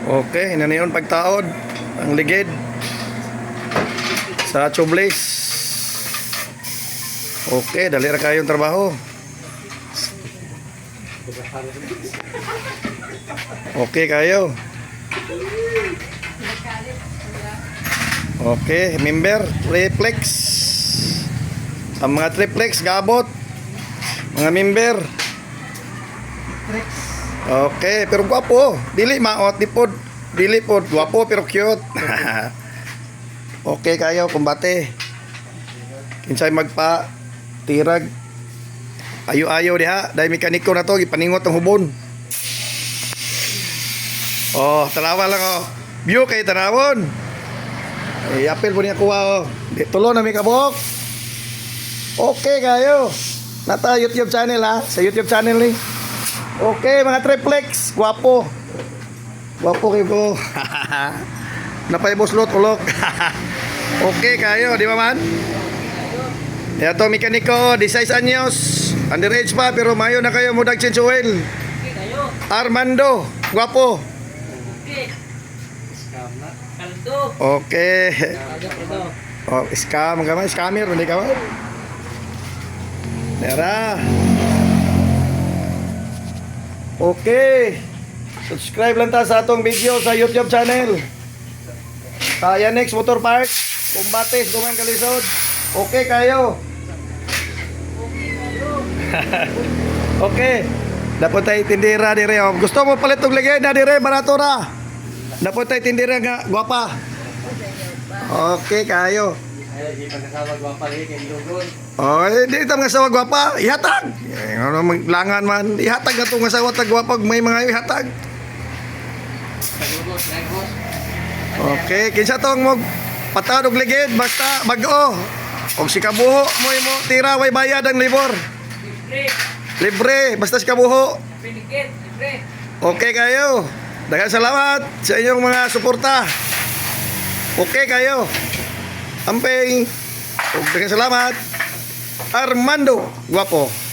Okay, hinaniyon pagtaod ang ligid sa tubeless. Okay, dali ra kayong trabaho. Okay kayo. Okay, member, triplex. Ang mga triplex gabot. Mga member. Okay, pero gwapo. Dili maot, dipod. Dili pod, gwapo pero cute. Okay kayo, kumbate. Kinsay magpa tirag. Ayo-ayo diha, dahil mekaniko na to, ipaningot ang hubon. Oh, tanawa lang oh. View kay tanawon. Apil po niya kuha oh. Tulo na may kabok. Okay kayo. Nata YouTube channel ha, sa YouTube channel ni. Okay, mga triplex, guwapo. Guwapo kayo po. Napay-buslot, ulok. Okay kayo, di ba man? Ito, mekaniko, 16 anyos. Underage pa, pero mayo na kayo mudag change oil. Armando, guwapo. Okay. Oh, scam, scammer, hindi ka ba? Tara. Okay. Subscribe lang ta sa atong video sa YouTube channel. Yanex Motor Park, Combates, Guman Kalisod. Okay kayo. Okay. Dapat tayo tindira dire. Gusto mo palit og ligay na dire barato ra. Dapat tayo tindira nga gwapa. Okay kayo. Di pagkasawag gwapa rin kay Lugon. Oh, hindi ito mga asawa gwapa, ihatag. Ano maglangan man, ihatag na itong asawa tag gwapa, may mga ihatag. Okay, kinsa tong mag patawad og ligid, basta mag-o. Og si kabuho mo imo tira way bayad ang libor. Libre, basta si kabuho. Libre. Okay kayo. Daghang salamat sa inyong mga suporta. Okay kayo. Amping. Daghang salamat. Armando, guwapo.